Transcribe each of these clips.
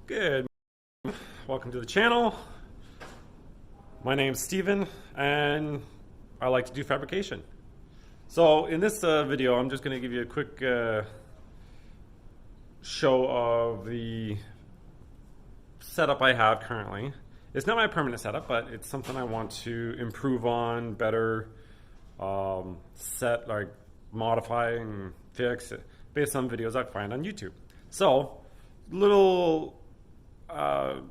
Good. Welcome to the channel. My name's Steven and I like to do fabrication. So in this video I'm just going to give you a quick show of the setup I have currently. It's not my permanent setup, but it's something I want to improve on, better, modify and fix it based on videos I find on YouTube. So little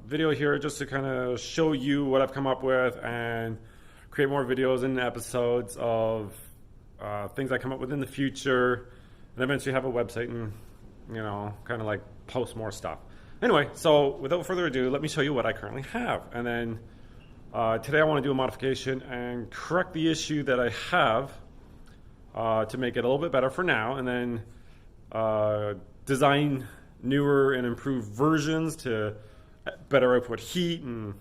video here just to kind of show you what I've come up with and create more videos and episodes of things I come up with in the future, and eventually have a website and, you know, kind of like post more stuff. Anyway, so without further ado, let me show you what I currently have, and then today I want to do a modification and correct the issue that I have to make it a little bit better for now, and then design newer and improved versions to better output heat and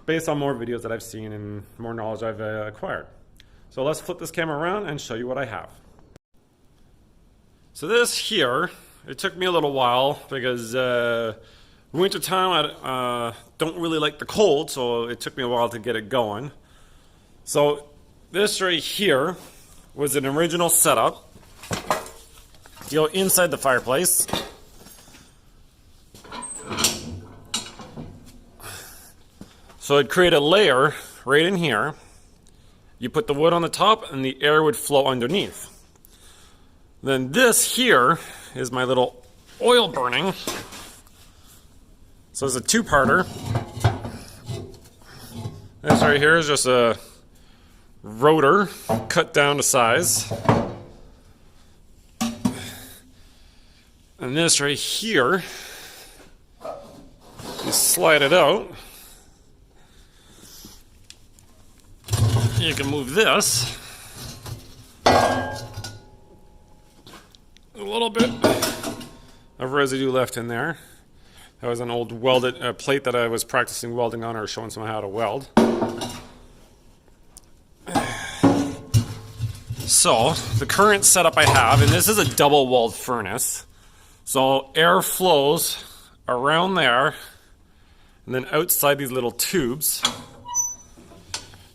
based on more videos that I've seen and more knowledge I've acquired. So let's flip this camera around and show you what I have. So this here, it took me a little while because winter time I don't really like the cold, so it took me a while to get it going. So this right here was an original setup to go inside the fireplace. So I'd create a layer right in here. You put the wood on the top and the air would flow underneath. Then this here is my little oil burning. So it's a two-parter. This right here is just a rotor cut down to size. And this right here, you slide it out. You can move this a little bit of residue left in there. That was an old welded plate that I was practicing welding on, or showing someone how to weld. So the current setup I have, and this is a double walled furnace, so air flows around there and then outside these little tubes.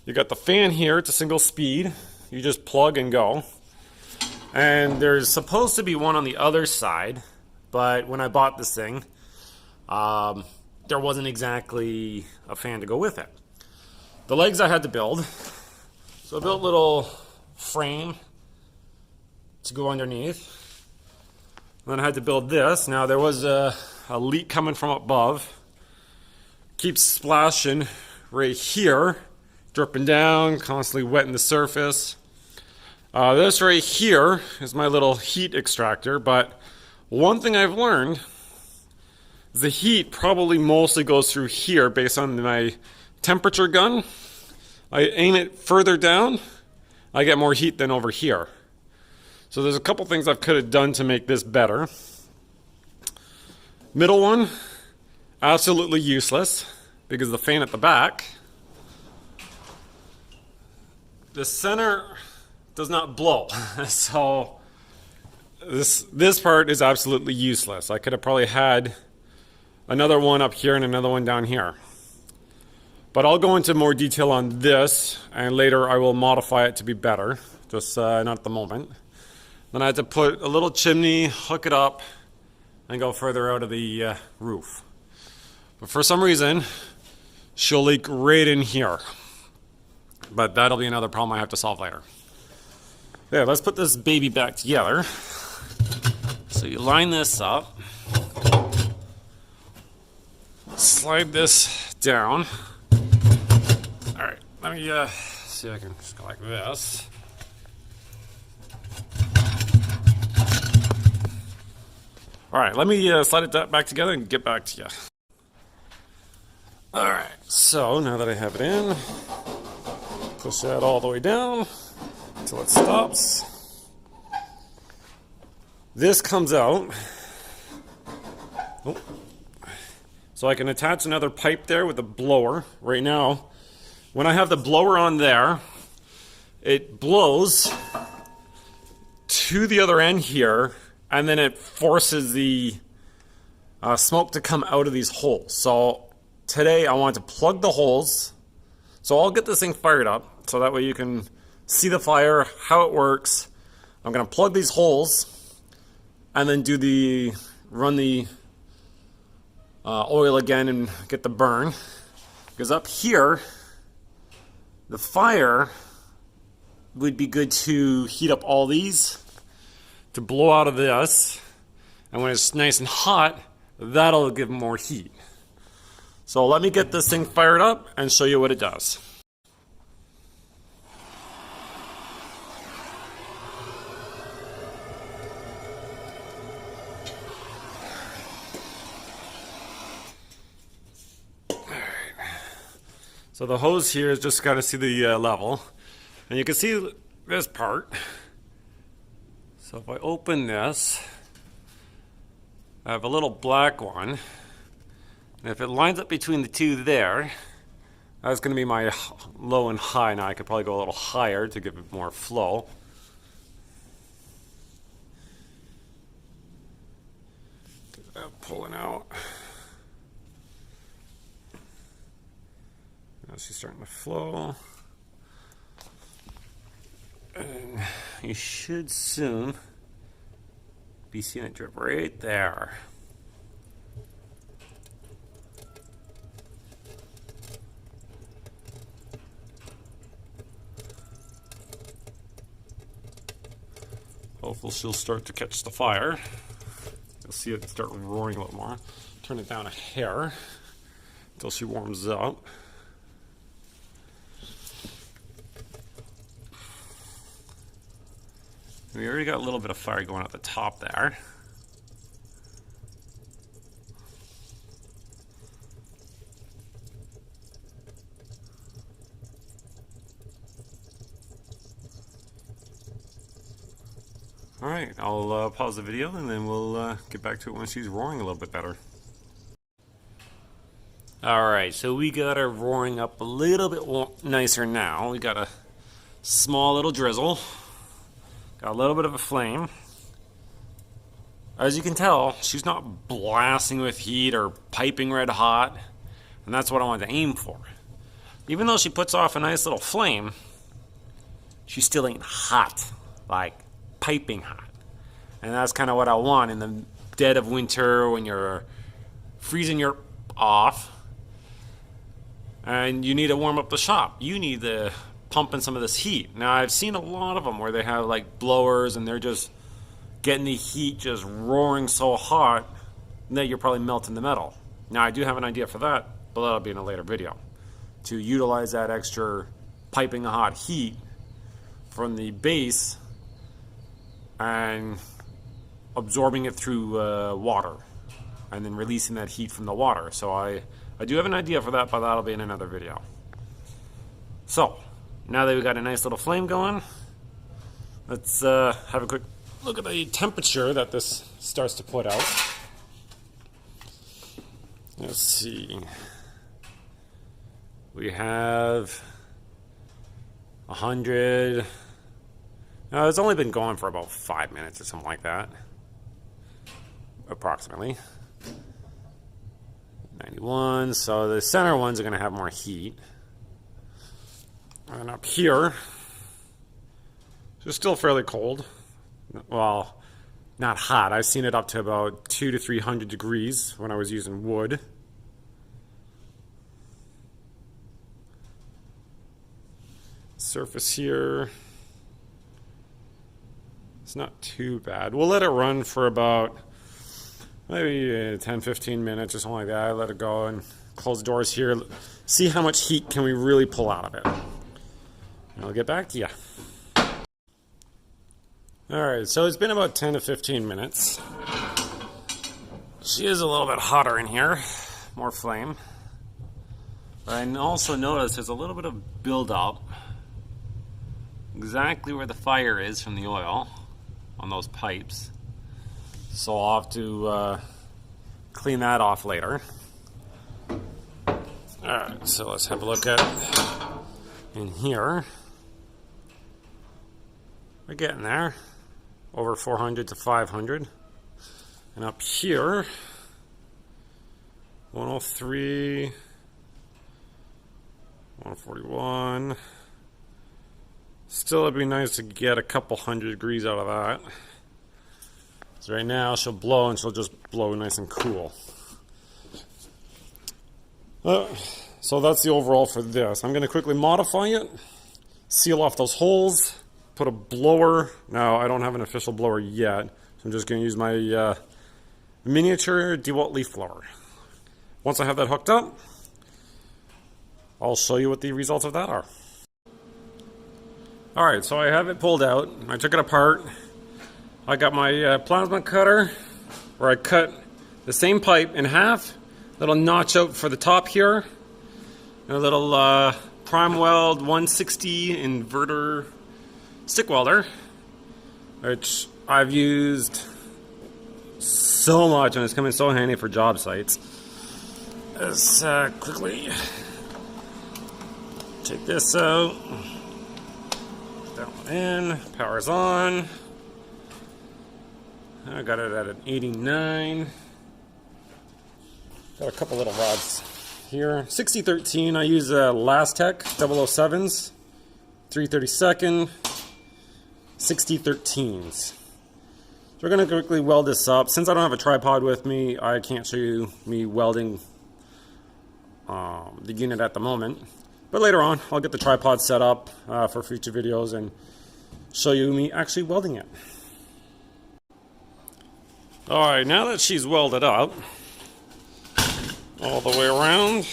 You got the fan here, it's a single speed. You just plug and go. And there's supposed to be one on the other side, but when I bought this thing, there wasn't exactly a fan to go with it. The legs I had to build. So I built a little frame to go underneath. And then I had to build this. Now there was a leak coming from above. Keeps splashing right here. Dripping down, constantly wetting the surface. This right here is my little heat extractor, but one thing I've learned is the heat probably mostly goes through here based on my temperature gun. I aim it further down, I get more heat than over here. So there's a couple things I could have done to make this better. Middle one, absolutely useless because the fan at the back. The center does not blow, so this part is absolutely useless. I could have probably had another one up here and another one down here. But I'll go into more detail on this, and later I will modify it to be better, just not at the moment. Then I had to put a little chimney, hook it up, and go further out of the roof. But for some reason, she'll leak right in here. But that'll be another problem I have to solve later. Yeah, let's put this baby back together. So you line this up. Slide this down. Alright, let me see if I can just go like this. Alright, let me slide it back together and get back to you. Alright, so now that I have it in, push that all the way down until it stops. This comes out. Oh. So I can attach another pipe there with a blower. Right now, when I have the blower on there, it blows to the other end here, and then it forces the smoke to come out of these holes. So today I want to plug the holes. So I'll get this thing fired up so that way you can see the fire, how it works. I'm going to plug these holes and then run the oil again and get the burn. Because up here, the fire would be good to heat up all these to blow out of this. And when it's nice and hot, that'll give more heat. So let me get this thing fired up and show you what it does. So the hose here is just got to see the level, and you can see this part. So if I open this, I have a little black one, and if it lines up between the two there, that's going to be my low and high. Now I could probably go a little higher to give it more flow. Get that pulling out. Now she's starting to flow. And you should soon be seeing it drip right there. Hopefully she'll start to catch the fire. You'll see it start roaring a little more. Turn it down a hair until she warms up. We already got a little bit of fire going at the top there. Alright, I'll pause the video and then we'll get back to it when she's roaring a little bit better. Alright, so we got her roaring up a little bit nicer now. We got a small little drizzle. Got a little bit of a flame. As you can tell, she's not blasting with heat or piping red hot, and that's what I want to aim for. Even though she puts off a nice little flame, she still ain't hot, like piping hot. And that's kind of what I want in the dead of winter when you're freezing your off and you need to warm up the shop. You need to pump in some of this heat. Now I've seen a lot of them where they have like blowers and they're just getting the heat just roaring so hot that you're probably melting the metal. Now I do have an idea for that, but that'll be in a later video. To utilize that extra piping hot heat from the base and absorbing it through water and then releasing that heat from the water. So I do have an idea for that, but that'll be in another video. So now that we've got a nice little flame going, let's have a quick look at the temperature that this starts to put out. Let's see. We have 100. Now, it's only been going for about 5 minutes or something like that, approximately. 91. So the center ones are going to have more heat. And up here, it's still fairly cold. Well, not hot. I've seen it up to about 200 to 300 degrees when I was using wood. Surface here, it's not too bad. We'll let it run for about maybe 10-15 minutes or something like that. I let it go and close the doors here. See how much heat can we really pull out of it. And I'll get back to you. Alright, so it's been about 10 to 15 minutes. She is a little bit hotter in here, more flame. But I also noticed there's a little bit of buildup exactly where the fire is from the oil on those pipes. So I'll have to clean that off later. Alright, so let's have a look at it in here. We're getting there. Over 400 to 500. And up here, 103, 141. Still, it'd be nice to get a couple hundred degrees out of that. So right now she'll blow and she'll just blow nice and cool. So that's the overall for this. I'm going to quickly modify it, seal off those holes, put a blower. Now I don't have an official blower yet, so I'm just going to use my miniature DeWalt leaf blower. Once I have that hooked up, I'll show you what the results of that are. Alright, so I have it pulled out. I took it apart. I got my plasma cutter where I cut the same pipe in half. Little notch out for the top here. And a little prime weld 160 inverter stick welder, which I've used so much and it's come in so handy for job sites. Let's quickly take this out. That one in. Power's on. I got it at an 89. Got a couple little rods here. 6013. I use Lastec 007s. 332nd. 6013s. So we're going to quickly weld this up. Since I don't have a tripod with me, I can't show you me welding the unit at the moment. But later on, I'll get the tripod set up for future videos and show you me actually welding it. Alright, now that she's welded up all the way around,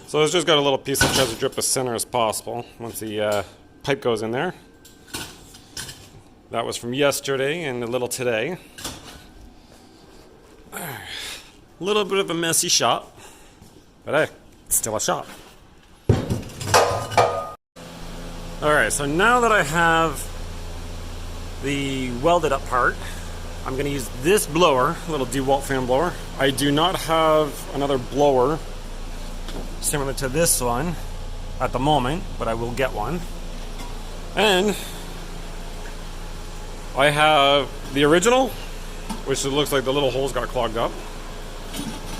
so it's just got a little piece that tries to drip as center as possible once the pipe goes in there. That was from yesterday and a little today. A little bit of a messy shot, but hey, it's still a shot. Alright, so now that I have the welded up part, I'm going to use this blower, a little DeWalt fan blower. I do not have another blower similar to this one at the moment, but I will get one. And I have the original, which it looks like the little holes got clogged up.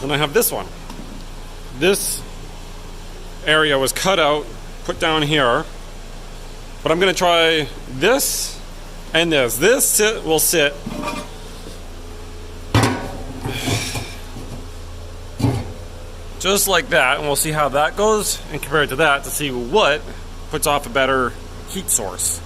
Then I have this one. This area was cut out, put down here. But I'm going to try this and this. This will sit just like that, and we'll see how that goes and compare it to that to see what puts off a better heat source.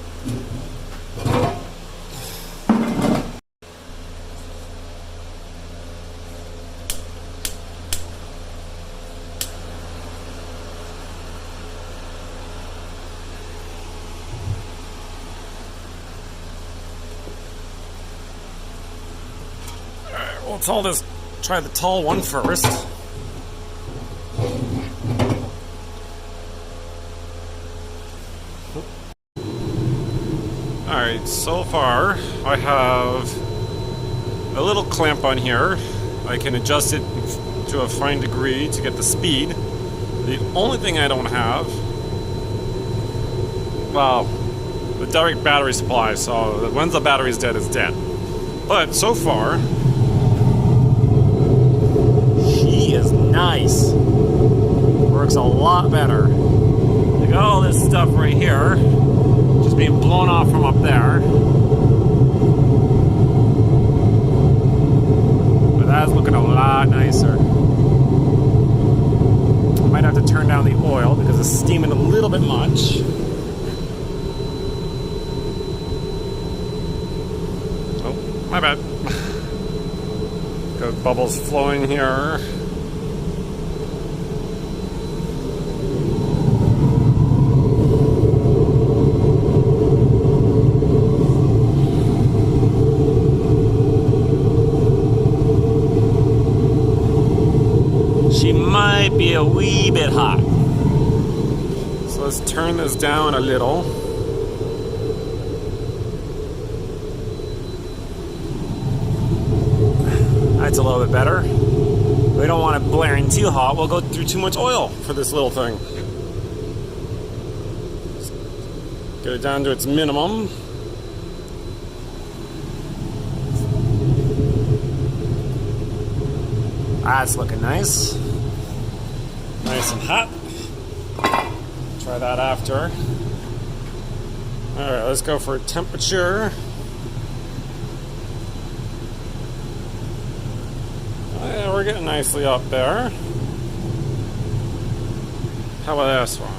Let's try the tall one first. Alright, so far I have a little clamp on here. I can adjust it to a fine degree to get the speed. The only thing I don't have, well, the direct battery supply, so once the battery's dead, it's dead. But so far, she is nice. Works a lot better. You got all this stuff right here, just being blown off from up there. But that's looking a lot nicer. I might have to turn down the oil because it's steaming a little bit much. Oh, my bad. Got bubbles flowing here. She might be a wee bit hot. So let's turn this down a little. That's a little bit better. We don't want it blaring too hot. We'll go through too much oil for this little thing. Get it down to its minimum. That's looking nice. Nice and hot. Try that after. Alright, let's go for temperature. Oh, yeah, we're getting nicely up there. How about this one?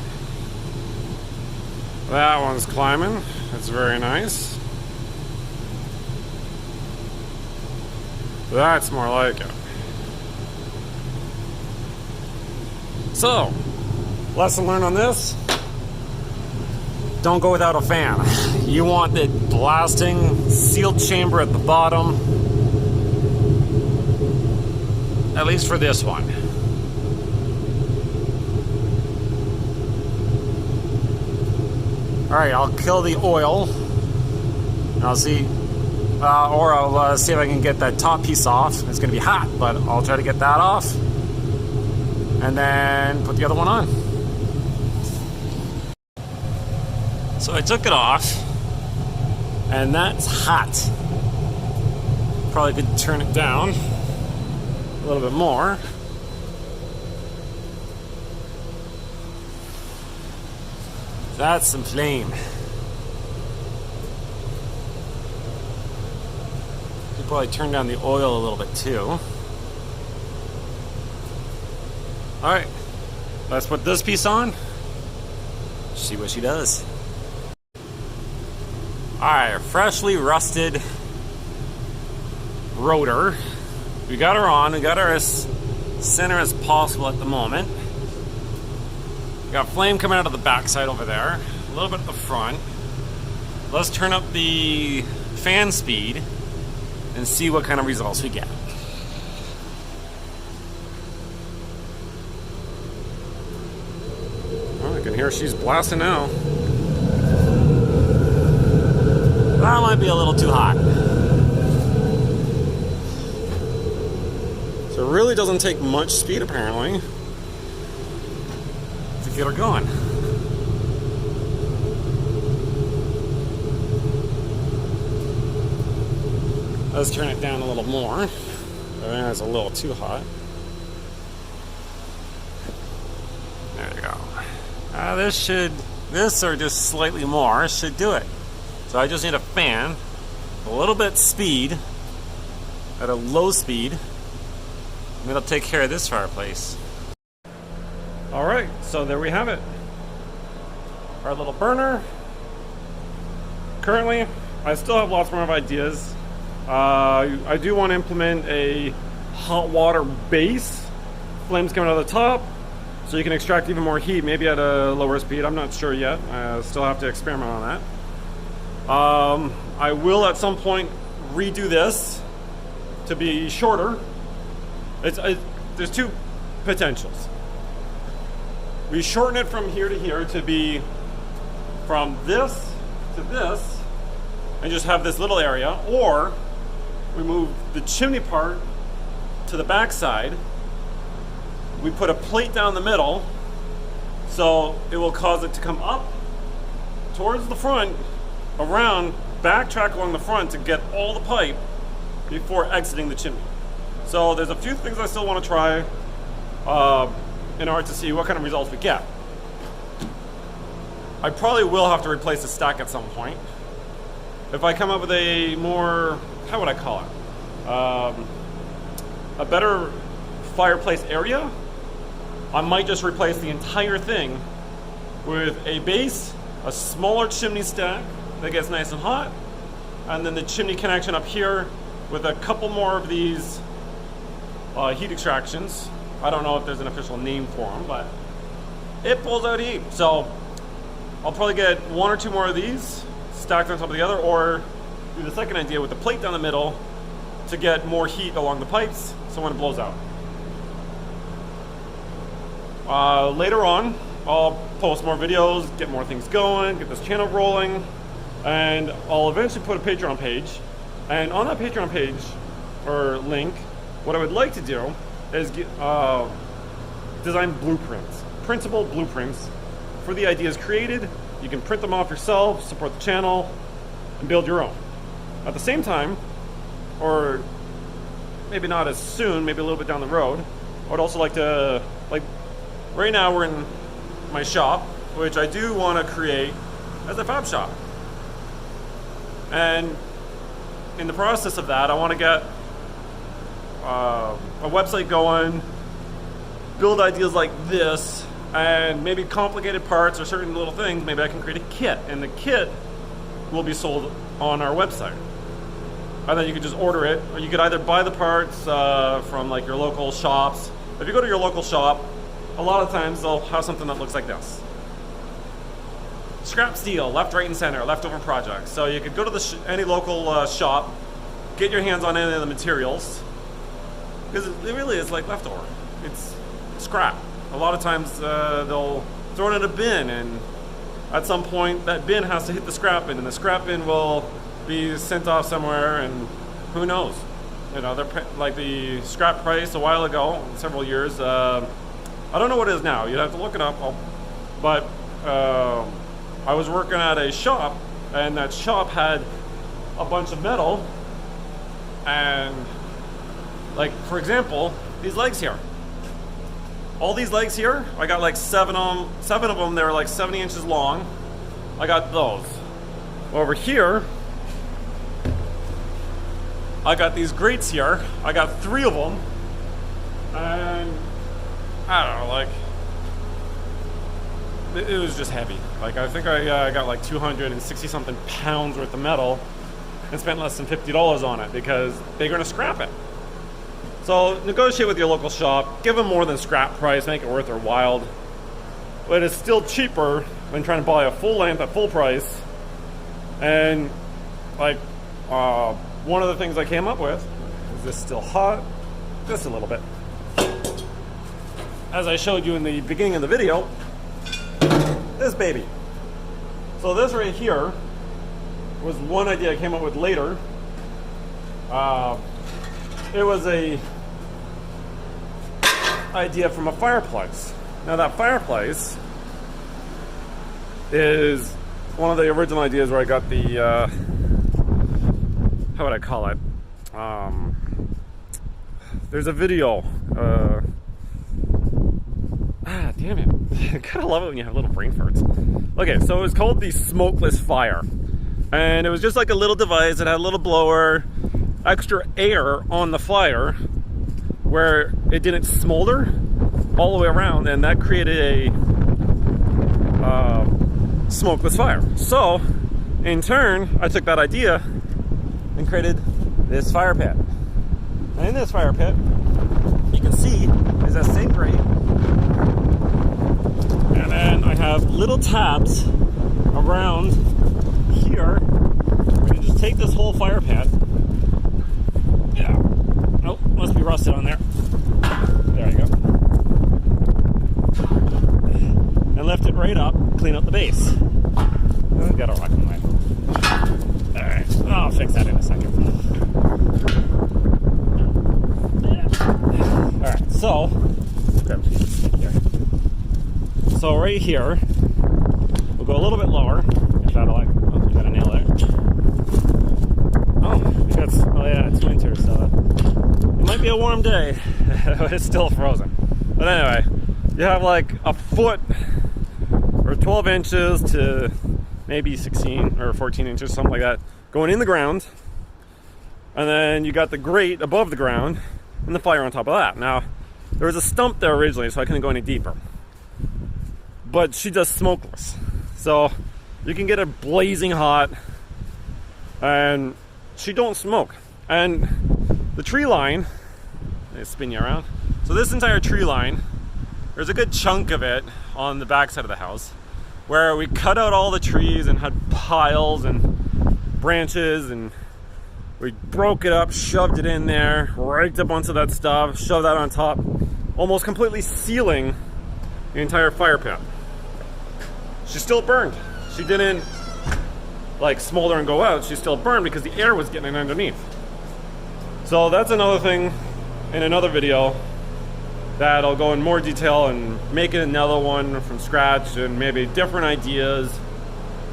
That one's climbing. That's very nice. That's more like it. So, lesson learned on this: don't go without a fan. You want the blasting sealed chamber at the bottom, at least for this one. Alright, I'll kill the oil. I'll see, or I'll see if I can get that top piece off. It's going to be hot, but I'll try to get that off. And then put the other one on. So I took it off, and that's hot. Probably could turn it down a little bit more. That's some flame. Could probably turn down the oil a little bit too. Alright, let's put this piece on. See what she does. Alright, freshly rusted rotor. We got her on. We got her as center as possible at the moment. We got flame coming out of the backside over there, a little bit at the front. Let's turn up the fan speed and see what kind of results we get. Oh, I can hear she's blasting now. That might be a little too hot. So it really doesn't take much speed apparently to get her going. Let's turn it down a little more. I think that's a little too hot. There you go. This or just slightly more should do it. So I just need a fan, a little bit speed, at a low speed, and it'll take care of this fireplace. Alright, so there we have it. Our little burner. Currently, I still have lots more of ideas. I do want to implement a hot water base. Flames coming out of the top, so you can extract even more heat, maybe at a lower speed. I'm not sure yet. I still have to experiment on that. I will at some point redo this to be shorter. There's two potentials. We shorten it from here to here to be from this to this and just have this little area, or we move the chimney part to the back side. We put a plate down the middle, so it will cause it to come up towards the front, around, backtrack along the front to get all the pipe before exiting the chimney. So there's a few things I still want to try in order to see what kind of results we get. I probably will have to replace the stack at some point. If I come up with a more, how would I call it? A better fireplace area, I might just replace the entire thing with a base, a smaller chimney stack that gets nice and hot, and then the chimney connection up here with a couple more of these heat extractions. I don't know if there's an official name for them, but it pulls out heat. So I'll probably get one or two more of these stacked on top of the other, or do the second idea with the plate down the middle to get more heat along the pipes so when it blows out. Later on, I'll post more videos, get more things going, get this channel rolling, and I'll eventually put a Patreon page. And on that Patreon page, or link, what I would like to do is design blueprints, printable blueprints for the ideas created. You can print them off yourself, support the channel, and build your own. At the same time, or maybe not as soon, maybe a little bit down the road, I would also like to, like, right now we're in my shop, which I do want to create as a fab shop. And in the process of that, I want to get a website going, build ideas like this, and maybe complicated parts or certain little things. Maybe I can create a kit, and the kit will be sold on our website. And then you could just order it, or you could either buy the parts from like your local shops. If you go to your local shop, a lot of times they'll have something that looks like this. Scrap steel, left, right, and center, leftover projects. So you could go to any local shop, get your hands on any of the materials, because it really is like leftover. It's scrap. A lot of times they'll throw it in a bin, and at some point that bin has to hit the scrap bin, and the scrap bin will be sent off somewhere, and who knows? You know, they're like the scrap price a while ago, several years. I don't know what it is now. You'd have to look it up. But I was working at a shop, and that shop had a bunch of metal, and like, for example, these legs here. All these legs here, I got like seven of them. They were like 70 inches long. I got those. Over here, I got these grates here. I got 3 of them. And I don't know, like, it was just heavy. Like, I think I got like 260 something pounds worth of metal and spent less than $50 on it because they're gonna scrap it. So negotiate with your local shop, give them more than scrap price, make it worth their while. But it's still cheaper than trying to buy a full length at full price. And like, one of the things I came up with, is this still hot? Just a little bit. As I showed you in the beginning of the video, this baby. So this right here was one idea I came up with later. It was a idea from a fireplace. Now that fireplace is one of the original ideas where I got the how would I call it? There's a video. Damn it. I kind of love it when you have little brain farts. Okay, so it was called the smokeless fire. And it was just like a little device. It had a little blower, extra air on the fire where it didn't smolder all the way around, and that created a smokeless fire. So, in turn, I took that idea and created this fire pit. And in this fire pit, you can see is that same grate. And then I have little tabs around here. We can just take this whole fire pit. Yeah. Oh, must be rusted on there. There you go. And lift it right up, clean up the base. Oh, got a rock in the way. Alright, I'll fix that in a second. Alright, so grab a piece of stick here. So right here, we'll go a little bit lower. If that'll like, oh, you got a nail there. Oh, because, oh yeah, it's winter, so it might be a warm day, but it's still frozen. But anyway, you have like a foot or 12 inches to maybe 16 or 14 inches, something like that, going in the ground. And then you got the grate above the ground and the fire on top of that. Now, there was a stump there originally, so I couldn't go any deeper. But she does smokeless. So you can get it blazing hot and she don't smoke. And the tree line, let me spin you around. So this entire tree line, there's a good chunk of it on the back side of the house where we cut out all the trees and had piles and branches, and we broke it up, shoved it in there, raked a bunch of that stuff, shoved that on top, almost completely sealing the entire fire pit. She still burned. She didn't like smolder and go out. She still burned because the air was getting underneath. So that's another thing in another video that I'll go in more detail and make it another one from scratch and maybe different ideas.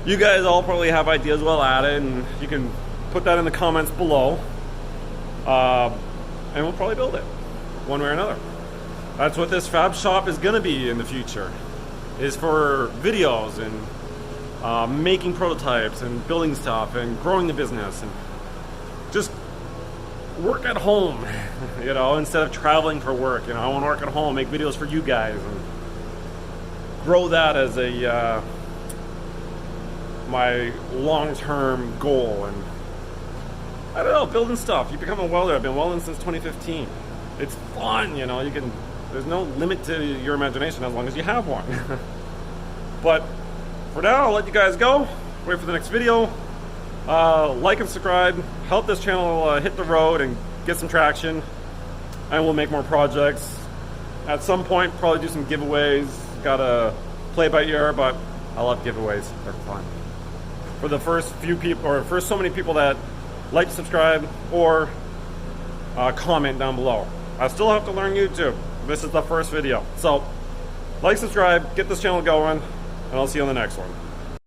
You guys all probably have ideas while at it, and you can put that in the comments below. and we'll probably build it one way or another. That's what this fab shop is gonna be in the future, is for videos and making prototypes and building stuff and growing the business and just work at home, you know, instead of traveling for work. You know, I want to work at home, make videos for you guys, and grow that as a my long-term goal. And I don't know, building stuff. You become a welder. I've been welding since 2015. It's fun, you know. You can. There's no limit to your imagination as long as you have one. But for now, I'll let you guys go. Wait for the next video. Like and subscribe. Help this channel hit the road and get some traction. And we'll make more projects. At some point, probably do some giveaways. Gotta play by ear, but I love giveaways. They're fun. For the first few people, or first so many people that like, subscribe, or comment down below. I still have to learn YouTube. This is the first video. So, like, subscribe, get this channel going, and I'll see you on the next one.